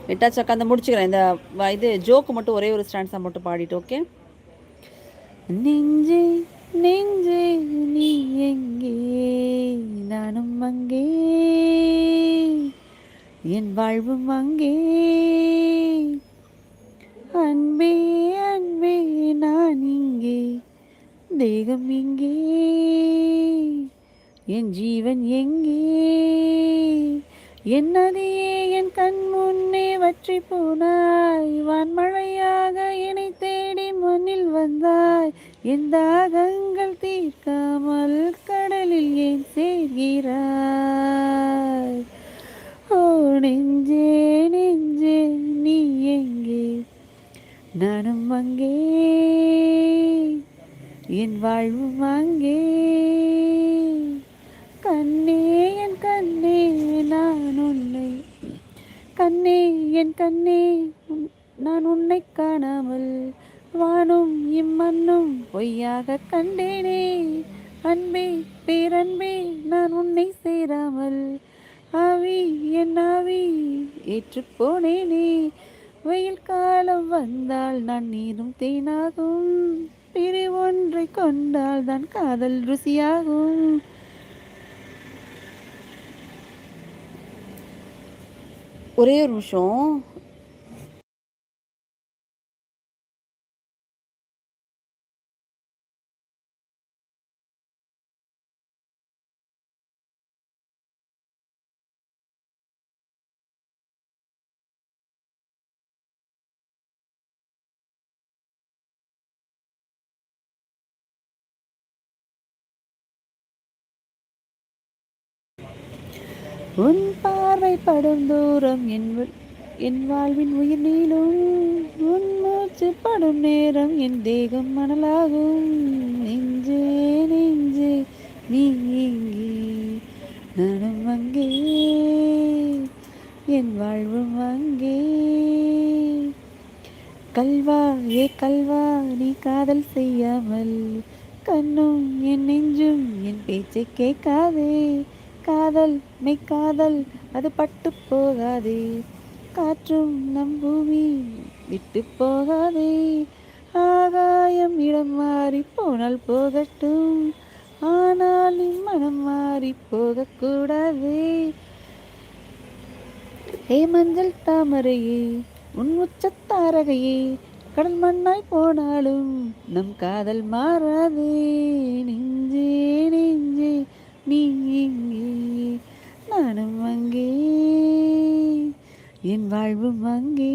விட்டாச்சாக்கா அந்த முடிச்சுக்கிறேன். இந்த இது ஜோக்கு மட்டும் ஒரே ஒரு ஸ்டான்ஸா மட்டும் பாடிட்டு ஓகே. நெஞ்சே நெஞ்சே நீ எங்கே, நானும் அங்கே, என் வாழ்வும் அங்கே, அன்பே அன்பே நான் இங்கே, தேகம் இங்கே, என் ஜீவன் எங்கே, என் நதியே என் கண் முன்னே வற்றி போனாய், வான்மழையாக என்னை தேடி மண்ணில் வந்தாய், என் தாகங்கள் தீர்க்காமல் கடலில் ஏன் சேர்கிறாய், ஓ நெஞ்சே நெஞ்சே நீ எங்கே, நானும் அங்கே, என் வாழ்வும் அங்கே, கண்ணே என் கண்ணே நான் உன்னை, கண்ணே என் கண்ணே நான் உன்னை காணாமல் வானும் இம்மண்ணும் பொய்யாக கண்டேனே, அன்பே பேரன்பே நான் உன்னை சேராமல் ஆவி என் ஆவி ஏற்றுப்போனேனே, வெயில் காலம் வந்தால் நான் நீரும் தேனாகும், பிரிவொன்றை கொண்டால் தான் காதல் ருசியாகும். ஒரே ஒரு நிமிஷம். உன் பார்வை படும் தூரம் என் வாழ்வின் உயிர் நீளும், உன் மூச்சு படும் நேரம் என் தேகம் மணலாகும், நெஞ்சே நெஞ்சே நீ எங்கே, நானும் அங்கே, என் வாழ்வும் அங்கே, கல்வா ஏ கல்வா நீ காதல் செய்யாமல், கண்ணும் என் நெஞ்சும் என் பேச்சை கேட்காதே, காதல் மெய்காதல் அது பட்டு போகாதே, காற்றும் நம் பூமி விட்டு போகாதே, ஆகாயம் இடம் மாறி போனால் போகட்டும், ஆனால் நீ மனம் மாறி போகக்கூடாதே, ஏ மஞ்சள் தாமரையே உன் உச்சத்தாரகையே, கடல் மண்ணாய் போனாலும் நம் காதல் மாறாதே, நெஞ்சே நெஞ்சே நீ எங்கே, நானும் அங்கே, என் வாழ்வும் அங்கே,